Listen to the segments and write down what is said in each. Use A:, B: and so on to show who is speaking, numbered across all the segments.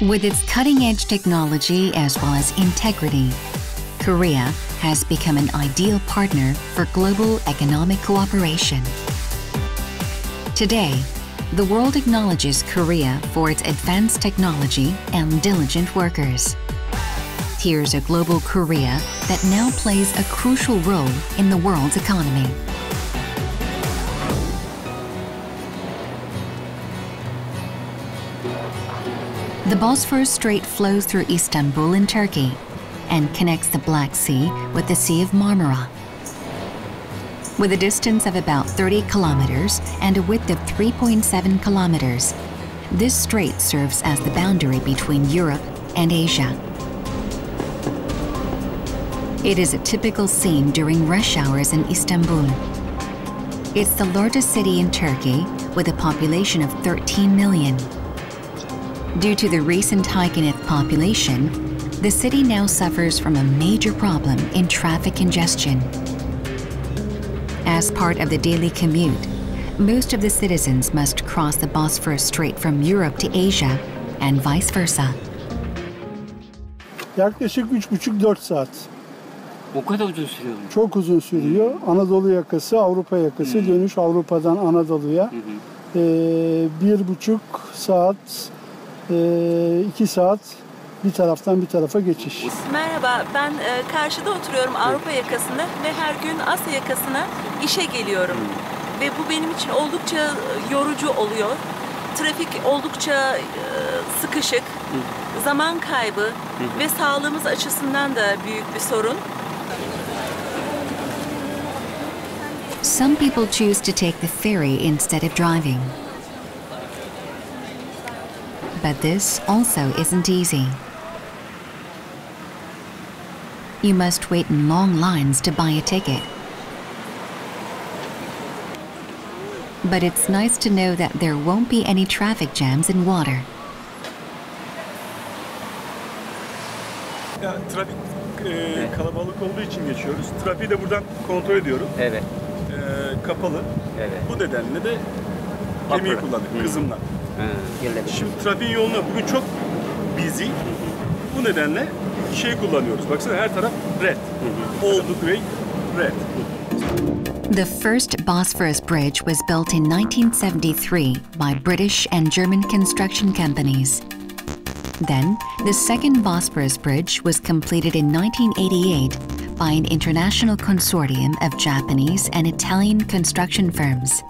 A: With its cutting-edge technology as well as integrity, Korea has become an ideal partner for global economic cooperation. Today, the world acknowledges Korea for its advanced technology and diligent workers. Here's a global Korea that now plays a crucial role in the world's economy. The Bosphorus Strait flows through Istanbul in Turkey and connects the Black Sea with the Sea of Marmara. With a distance of about 30 kilometers and a width of 3.7 kilometers, this strait serves as the boundary between Europe and Asia. It is a typical scene during rush hours in Istanbul. It's the largest city in Turkey with a population of 13 million. Due to the recent hike in its population, the city now suffers from a major problem in traffic congestion. As part of the daily commute, most of the citizens must cross the Bosphorus Strait from Europe to Asia and vice versa.
B: Yaklaşık 3,5-4 saat.
C: O kadar uzun sürüyor mu?
B: Çok uzun sürüyor. Anadolu yakası, Avrupa yakası, dönüş Avrupa'dan Anadolu'ya. 1,5 saat, 2 saat bir taraftan bir tarafa geçiş.
D: Merhaba, ben karşıda oturuyorum Avrupa yakasında ve her gün Asya yakasına işe geliyorum. Ve bu benim için oldukça yorucu oluyor. Trafik oldukça sıkışık, zaman kaybı ve sağlığımız açısından da büyük bir sorun.
A: Some people choose to take the ferry instead of driving. But this also isn't easy. You must wait in long lines to buy a ticket. But it's nice to know that there won't be any traffic jams in water.
E: Ya, trafik kalabalık olduğu için geçiyoruz. Trafiği de buradan kontrol ediyorum.
C: Evet.
E: Kapalı.
C: Evet.
E: Bu nedenle de gemiyi kullandık kızımla. Şimdi trafiğin yoğunluğu bugün çok busy. Bu nedenle kullanıyoruz. Baksana her taraf red. All the way red.
A: The first Bosphorus Bridge was built in 1973 by British and German construction companies. Then, the second Bosphorus Bridge was completed in 1988 by an international consortium of Japanese and Italian construction firms.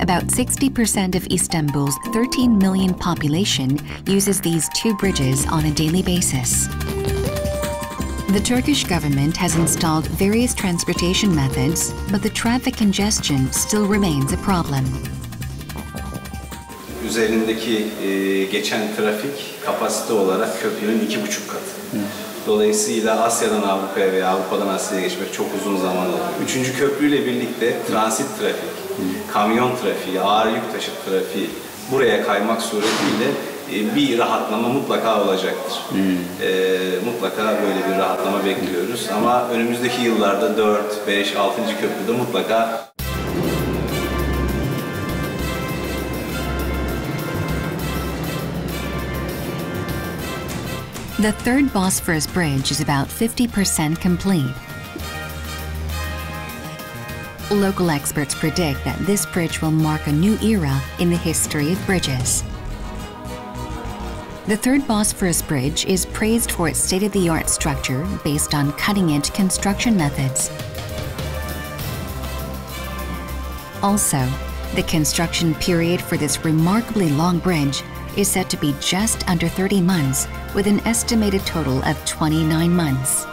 A: About 60% of Istanbul's 13 million population uses these two bridges on a daily basis. The Turkish government has installed various transportation methods, but the traffic congestion still remains a problem.
F: Üzerindeki geçen trafik kapasite olarak köprünün 2,5 katı. Dolayısıyla Asya'dan Avrupa'ya veya Avrupa'dan Asya'ya geçmek çok uzun zaman alıyor. Üçüncü köprüyle birlikte transit trafik, kamyon trafiği, ağır yük taşıt trafiği buraya kaymak suretiyle bir rahatlama mutlaka olacaktır. Mutlaka böyle bir rahatlama bekliyoruz ama önümüzdeki yıllarda 4, 5, 6. köprüde mutlaka.
A: The third Bosphorus Bridge is about 50% complete. Local experts predict that this bridge will mark a new era in the history of bridges. The third Bosphorus Bridge is praised for its state-of-the-art structure based on cutting-edge construction methods. Also, the construction period for this remarkably long bridge is said to be just under 30 months, with an estimated total of 29 months.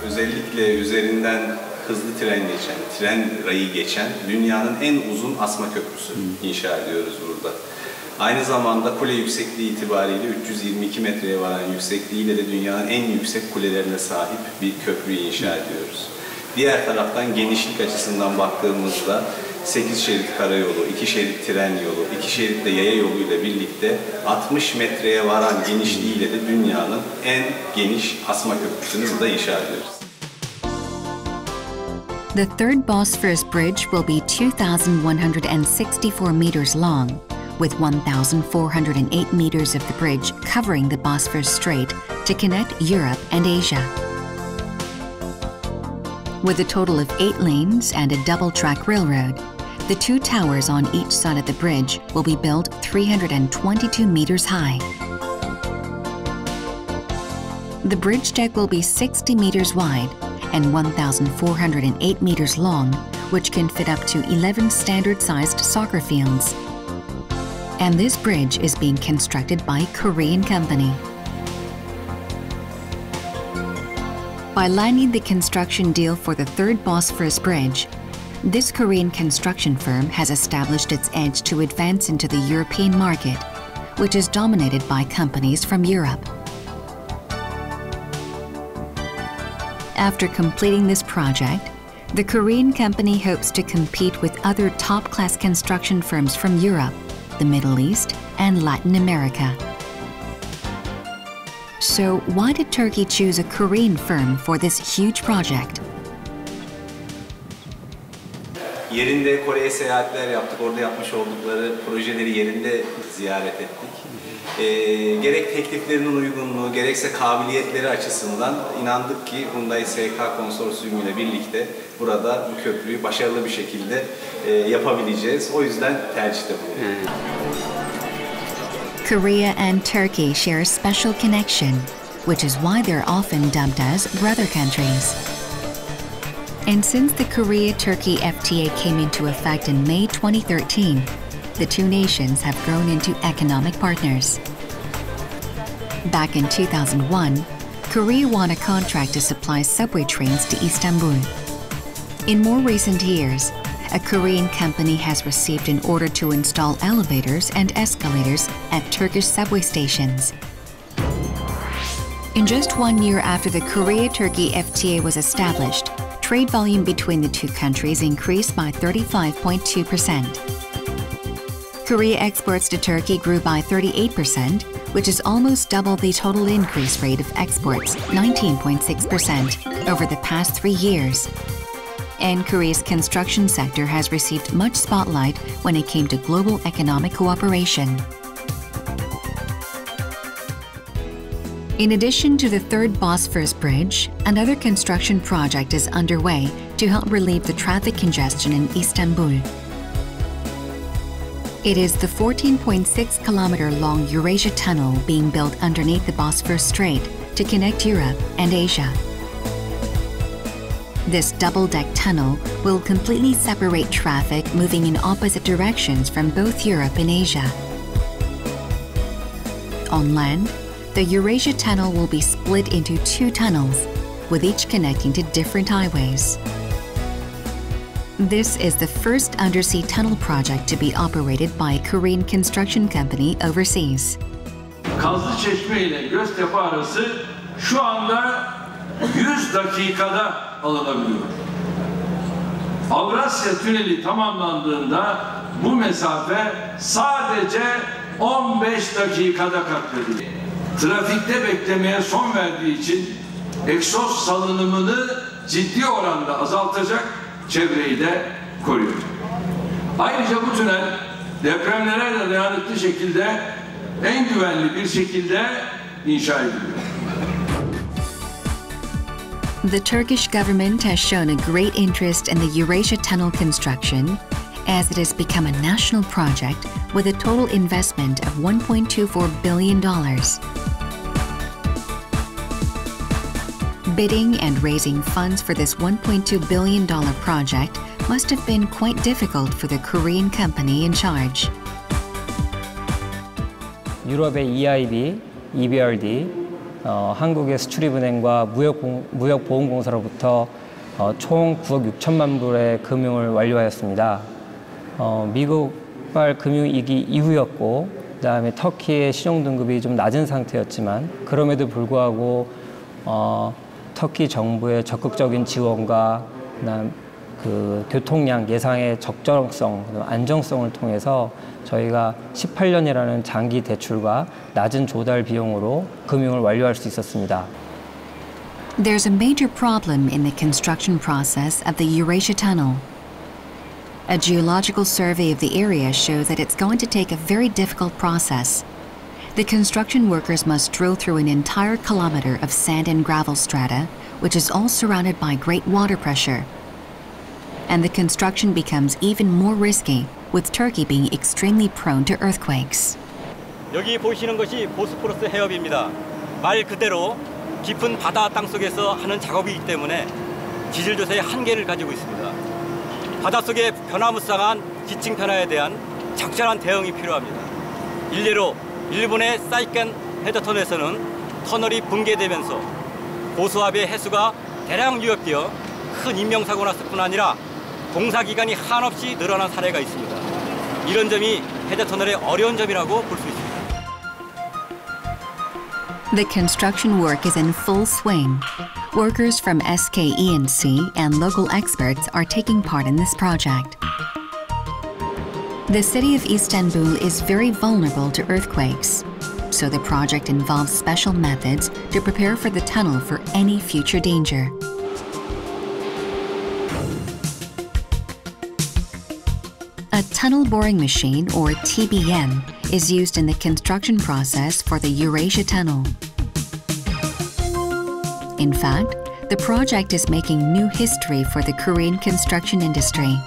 F: Özellikle üzerinden hızlı tren geçen, tren rayı geçen dünyanın en uzun asma köprüsü inşa ediyoruz burada. Aynı zamanda kule yüksekliği itibariyle 322 metreye varan yüksekliğiyle de dünyanın en yüksek kulelerine sahip bir köprüyü inşa ediyoruz. Diğer taraftan genişlik açısından baktığımızda 8 şerit karayolu, 2 şerit tren yolu, 2 şerit de yaya yoluyla birlikte 60 metreye varan genişliğiyle de dünyanın en geniş asma köprüsünü burada inşa ediyoruz.
A: The third Bosphorus Bridge will be 2,164 meters long, with 1,408 meters of the bridge covering the Bosphorus Strait to connect Europe and Asia. With a total of 8 lanes and a double-track railroad, the 2 towers on each side of the bridge will be built 322 meters high. The bridge deck will be 60 meters wide and 1,408 meters long, which can fit up to 11 standard-sized soccer fields. And this bridge is being constructed by a Korean company. By landing the construction deal for the third Bosphorus Bridge, this Korean construction firm has established its edge to advance into the European market, which is dominated by companies from Europe. After completing this project, the Korean company hopes to compete with other top-class construction firms from Europe, the Middle East, and Latin America. So why did Turkey choose a Korean firm for this huge project?
F: Yerinde Kore'ye seyahatler yaptık. Orada yapmış oldukları projeleri yerinde ziyaret ettik. Gerek tekliflerinin uygunluğu, gerekse kabiliyetleri açısından inandık ki Hyundai SK Konsorsiyumu ile birlikte burada bu köprüyü başarılı bir şekilde yapabileceğiz. O yüzden tercihte bulunduk.
A: Korea and Turkey share a special connection, which is why they're often dubbed as brother countries. And since the Korea-Turkey FTA came into effect in May 2013, the two nations have grown into economic partners. Back in 2001, Korea won a contract to supply subway trains to Istanbul. In more recent years, a Korean company has received an order to install elevators and escalators at Turkish subway stations. In just 1 year after the Korea-Turkey FTA was established, trade volume between the two countries increased by 35.2%. Korea exports to Turkey grew by 38%, which is almost double the total increase rate of exports, 19.6%, over the past 3 years. And Korea's construction sector has received much spotlight when it came to global economic cooperation. In addition to the third Bosphorus Bridge, another construction project is underway to help relieve the traffic congestion in Istanbul. It is the 14.6-kilometer-long Eurasia Tunnel being built underneath the Bosphorus Strait to connect Europe and Asia. This double-deck tunnel will completely separate traffic moving in opposite directions from both Europe and Asia. On land, the Eurasia Tunnel will be split into 2 tunnels, with each connecting to different highways. This is the first undersea tunnel project to be operated by a Korean construction company overseas.
G: Kazlıçeşme ile Göztepe arası şu anda 100 dakikada alınabiliyor. Avrasya Tüneli tamamlandığında bu mesafe sadece 15 dakikada katledilecek. Trafikte beklemeye son verdiği için egzoz salınımını ciddi oranda azaltacak, çevreyi de koruyor. Ayrıca bu tünel depremlere de dayanıklı şekilde en güvenli bir şekilde inşa ediliyor.
A: The Turkish government has shown a great interest in the Eurasia Tunnel construction, as it has become a national project with a total investment of $1.24 billion. Bidding and raising funds for this $1.2 billion project must have been quite difficult for the Korean company in charge.
H: 유럽의 EIB, EBRD, 한국의 수출입은행과 무역보험공사로부터 총 9억 6천만 불의 금융을 완료하였습니다. 미국발 금융위기 이후였고, 그다음에 터키의 신용등급이 좀 낮은 상태였지만 그럼에도 불구하고 터키 정부의 적극적인 지원과 그다음 그 교통량 예상의 적정성, 안정성을 통해서 저희가 18년이라는 장기 대출과 낮은 조달 비용으로 금융을 완료할 수 있었습니다.
A: There's a major problem in the construction process of the Eurasia Tunnel. A geological survey of the area shows that it's going to take a very difficult process. The construction workers must drill through an entire kilometer of sand and gravel strata, which is all surrounded by great water pressure. And the construction becomes even more risky, with Turkey being extremely prone to earthquakes.
I: 여기 보시는 것이 보스포러스 해협입니다. 말 그대로 깊은 바다 땅속에서 하는 작업이기 때문에 기질 조사의 한계를 가지고 있습니다. 바닷속의 변화무쌍한 지층 변화에 대한 적절한 대응이 필요합니다. 일례로 일본의 사이켄 헤드터널에서는 터널이 붕괴되면서 고수압의 해수가 대량 유입되어 큰 인명사고 났을 뿐 아니라 공사 기간이 한없이 늘어난 사례가 있습니다. 이런 점이 헤드터널의 어려운 점이라고 볼 수 있습니다.
A: The construction work is in full swing. Workers from SKENC and local experts are taking part in this project. The city of Istanbul is very vulnerable to earthquakes, so the project involves special methods to prepare for the tunnel for any future danger. A tunnel boring machine, or TBM, is used in the construction process for the Eurasia Tunnel. In fact, the project is making new history for the Korean construction industry.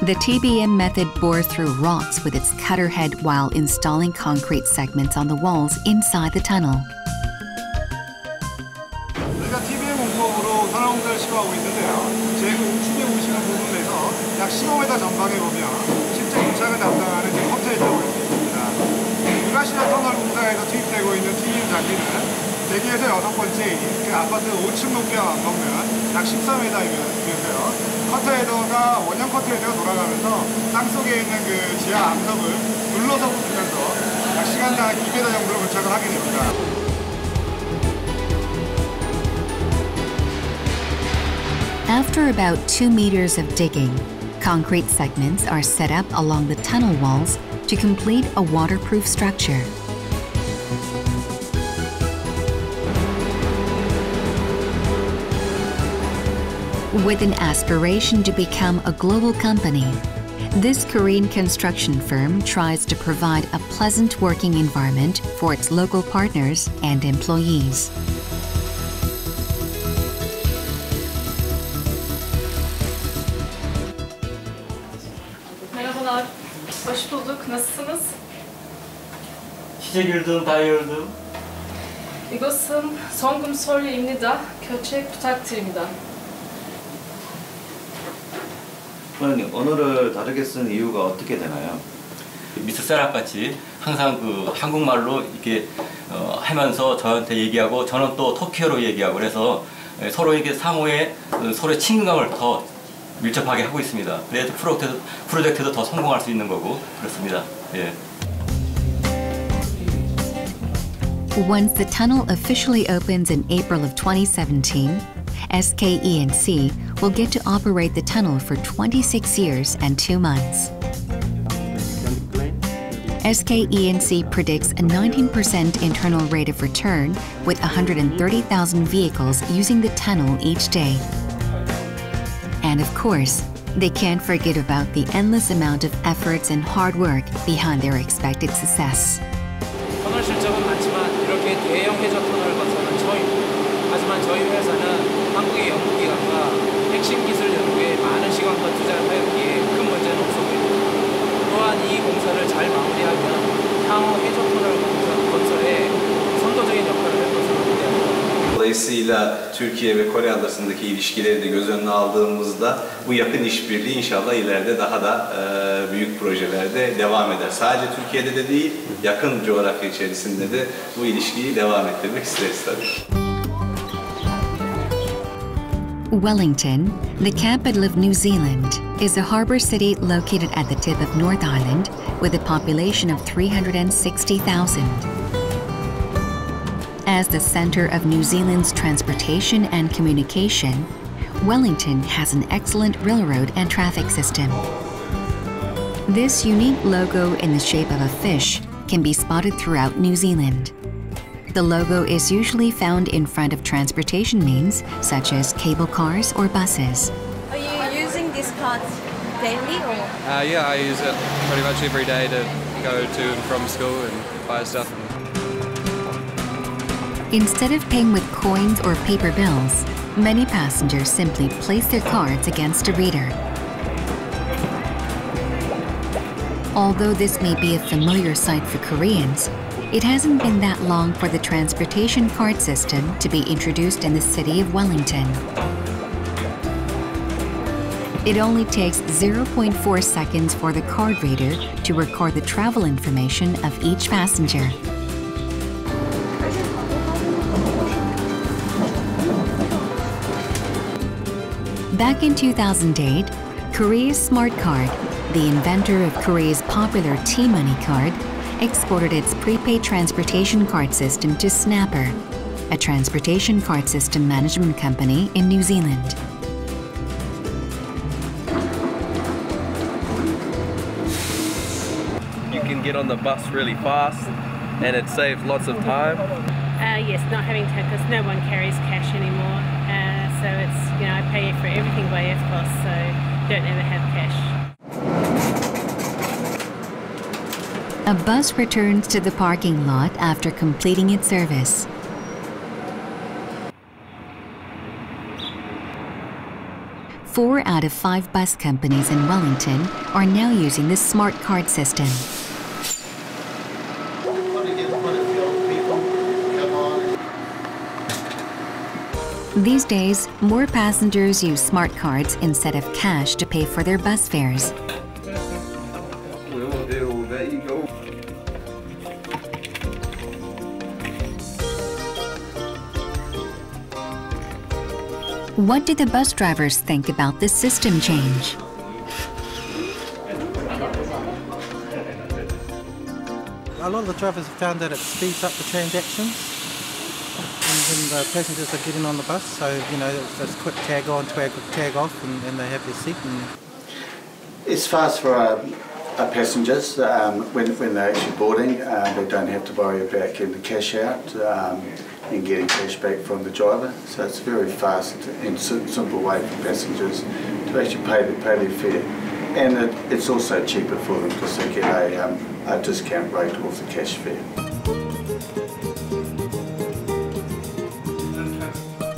A: The TBM method bores through rocks with its cutter head while installing concrete segments on the walls inside the tunnel.
J: 저희가 TBM 공법으로 산업 공사를 시도하고 있는데요. 제일 우측에 보시는 부분에서 약 15m 전방에 보면 실제 유착을 담당하는 컨테이너가 있습니다. 유라시아 터널 공사에서 투입되고 있는 TBM 장비는 대기에서 6번째인 그 아파트 5층 높이와 맞먹는 약 14m이면서요. 컨테이너가 원형 컨테이너가 돌아가면서 땅속에 있는 그 지하 암석을 눌러서 붙으면서 약 시간당 2m 정도로 부착을 하게 됩니다.
A: After about 2 meters of digging, concrete segments are set up along the tunnel walls to complete a waterproof structure. With an aspiration to become a global company, this Korean construction firm tries to provide a pleasant working environment for its local partners and employees.
K: Merhabalar, hoş bulduk. Nasılsınız?
C: 시제 girdim, 다 열dım.
K: 이것은 성금 서류입니다. 교체 부탁드립니다.
L: 그러니 언어를 다르게 쓴 이유가 어떻게 되나요?
I: 미스터 세랍같이 항상 그 한국말로 이렇게 하면서 저한테 얘기하고 저는 또 터키어로 얘기하고 그래서 서로에게 상호의 서로의 친근감을 더 밀접하게 하고 있습니다. 그래서 프로젝트도 더 성공할 수 있는 거고 그렇습니다. 예.
A: Once the tunnel officially opens in April of 2017, SKENC will get to operate the tunnel for 26 years and 2 months. SKENC predicts a 19% internal rate of return with 130,000 vehicles using the tunnel each day. And of course, they can't forget about the endless amount of efforts and hard work behind their expected success.
M: 터널 실적은 많지만 이렇게 대형 해저 터널을 건설은 처음입니다. 하지만 저희 회사는 한국의 연구기관과 핵심 기술 연구에 많은 시간과 투자를 하였기에 큰 문제는 없어 보입니다. 또한 이 공사를 잘 마무리하면 향후 해저 터널 건설에 선도적인 역할을 할 것으로 기대합니다.
F: Dolayısıyla Türkiye ve Kore arasındaki ilişkileri de göz önüne aldığımızda bu yakın işbirliği inşallah ileride daha da büyük projelerde devam eder. Sadece Türkiye'de de değil, yakın coğrafya içerisinde de bu ilişkiyi devam ettirmek isteriz tabii.
A: Wellington, the capital of New Zealand, is a harbour city located at the tip of North Island with a population of 360,000. As the centre of New Zealand's transportation and communication, Wellington has an excellent railroad and traffic system. This unique logo in the shape of a fish can be spotted throughout New Zealand. The logo is usually found in front of transportation means, such as cable cars or buses.
N: Are you using this card daily or?
O: Yeah, I use it pretty much every day to go to and from school and buy stuff.
A: Instead of paying with coins or paper bills, many passengers simply place their cards against a reader. Although this may be a familiar sight for Koreans, it hasn't been that long for the transportation card system to be introduced in the city of Wellington. It only takes 0.4 seconds for the card reader to record the travel information of each passenger. Back in 2008, Korea's Smart Card, the inventor of Korea's popular T-Money card, exported its prepaid transportation card system to Snapper, a transportation card system management company in New Zealand.
O: You can get on the bus really fast and it saves lots of time.
P: Yes, not having to, because no one carries cash anymore. So it's, I pay for everything by EFTPOS, so don't ever have cash.
A: A bus returns to the parking lot after completing its service. Four out of 5 bus companies in Wellington are now using the Smart Card system. These days, more passengers use smart cards instead of cash to pay for their bus fares. What do the bus drivers think about this system change?
Q: A lot of the drivers have found that it speeds up the transactions when the passengers are getting on the bus, so it's quick tag on, tag off, and they have their seat.
R: It's fast for our passengers when they're actually boarding. They don't have to worry about getting the cash out and getting cash back from the driver. So it's a very fast and simple way for passengers to actually pay their fare. And it's also cheaper for them because they get a discount rate off the cash fare.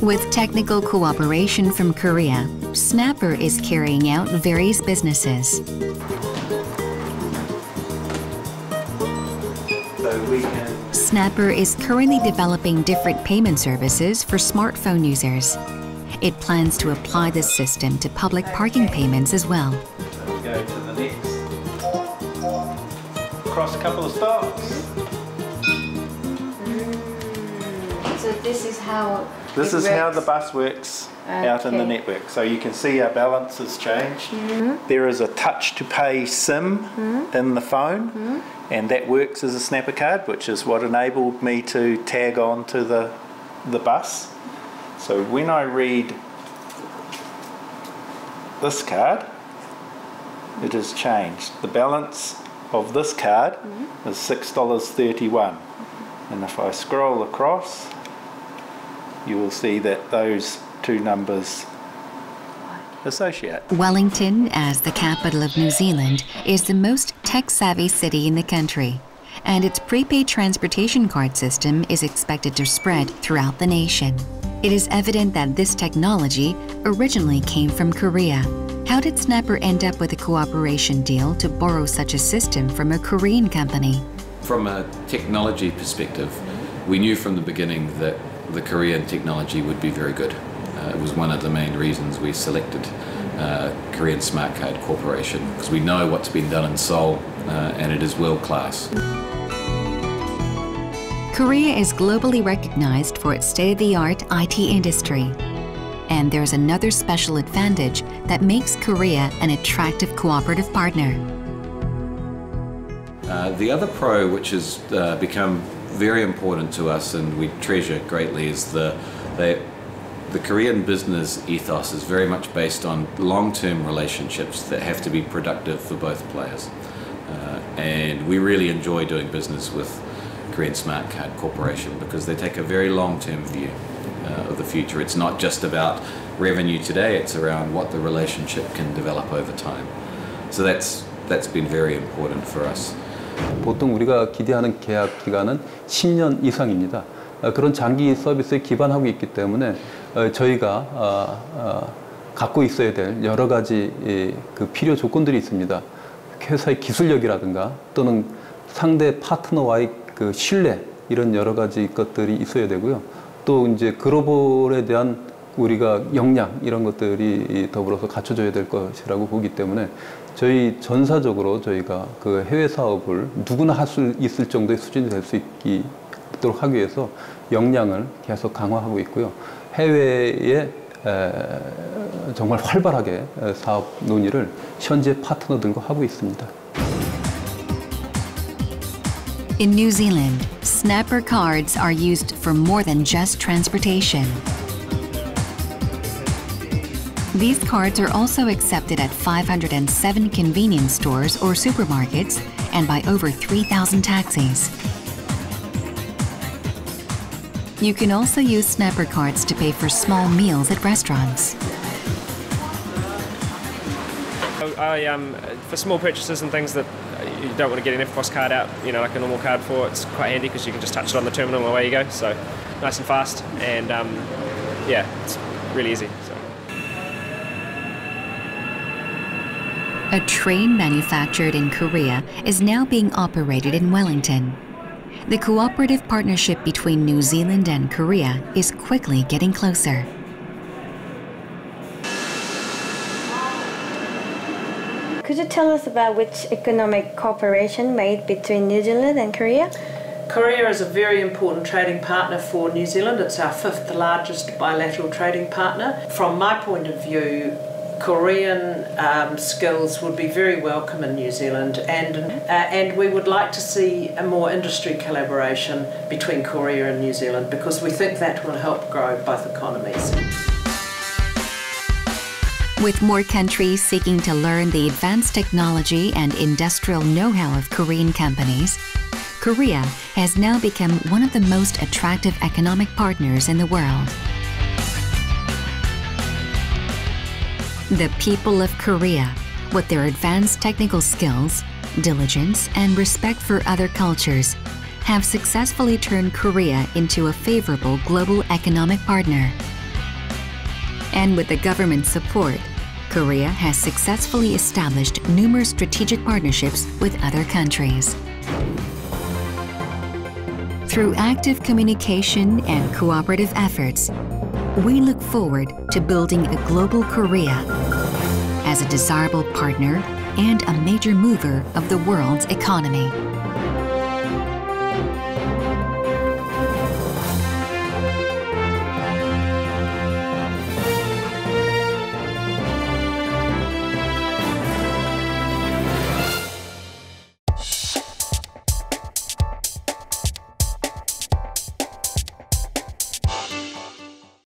A: With technical cooperation from Korea, Snapper is carrying out various businesses. Snapper is currently developing different payment services for smartphone users. It plans to apply this system to public parking payments as well.
L: Go to the next. Cross a couple of stops.
N: So this is how
L: This is how the bus works out in the network. So you can see our balance has changed. There is a touch to pay SIM in the phone, and that works as a Snapper card, which is what enabled me to tag on to the bus. So when I read this card, it has changed. The balance of this card is $6.31. And if I scroll across, you will see that those two numbers associate.
A: Wellington, as the capital of New Zealand, is the most tech-savvy city in the country, and its prepaid transportation card system is expected to spread throughout the nation. It is evident that this technology originally came from Korea. How did Snapper end up with a cooperation deal to borrow such a system from a Korean company?
S: From a technology perspective, we knew from the beginning that the Korean technology would be very good. It was one of the main reasons we selected Korean Smart Card Corporation, because we know what's been done in Seoul and it is world class.
A: Korea is globally recognized for its state-of-the-art IT industry. And there's another special advantage that makes Korea an attractive cooperative partner.
S: The other pro, which has become very important to us and we treasure greatly, is the Korean business ethos is very much based on long-term relationships that have to be productive for both players. And we really enjoy doing business with Korean Smart Card Corporation because they take a very long-term view of the future. It's not just about revenue today, it's around what the relationship can develop over time. So that's been very important for us.
T: 보통 우리가 기대하는 계약 기간은 10년 이상입니다. 그런 장기 서비스에 기반하고 있기 때문에 저희가 갖고 있어야 될 여러 가지 그 필요 조건들이 있습니다. 회사의 기술력이라든가 또는 상대 파트너와의 그 신뢰 이런 여러 가지 것들이 있어야 되고요. 또 이제 글로벌에 대한 우리가 역량 이런 것들이 더불어서 갖춰져야 될 것이라고 보기 때문에 저희 전사적으로 저희가 그 해외 사업을 누구나 할 수 있을 정도의 수준이 될 수 있도록 하기 위해서 역량을 계속 강화하고 있고요. 해외에 정말 활발하게 사업 논의를 현재 파트너들과 하고 있습니다.
A: In New Zealand, Snapper cards are used for more than just transportation. These cards are also accepted at 507 convenience stores or supermarkets and by over 3,000 taxis. You can also use Snapper cards to pay for small meals at restaurants.
U: For small purchases and things that you don't want to get an EFTPOS card out, you know, like a normal card for, it's quite handy because you can just touch it on the terminal and away you go. So nice and fast, and yeah, it's really easy. So.
A: A train manufactured in Korea is now being operated in Wellington. The cooperative partnership between New Zealand and Korea is quickly getting closer.
N: Could you tell us about which economic cooperation made between New Zealand and Korea?
V: Korea is a very important trading partner for New Zealand. It's our 5th largest bilateral trading partner. From my point of view, Korean skills would be very welcome in New Zealand, and we would like to see a more industry collaboration between Korea and New Zealand because we think that will help grow both economies.
A: With more countries seeking to learn the advanced technology and industrial know-how of Korean companies, Korea has now become one of the most attractive economic partners in the world. The people of Korea, with their advanced technical skills, diligence, and respect for other cultures, have successfully turned Korea into a favorable global economic partner. And with the government's support, Korea has successfully established numerous strategic partnerships with other countries. Through active communication and cooperative efforts, we look forward to building a global Korea as a desirable partner and a major mover of the world's economy.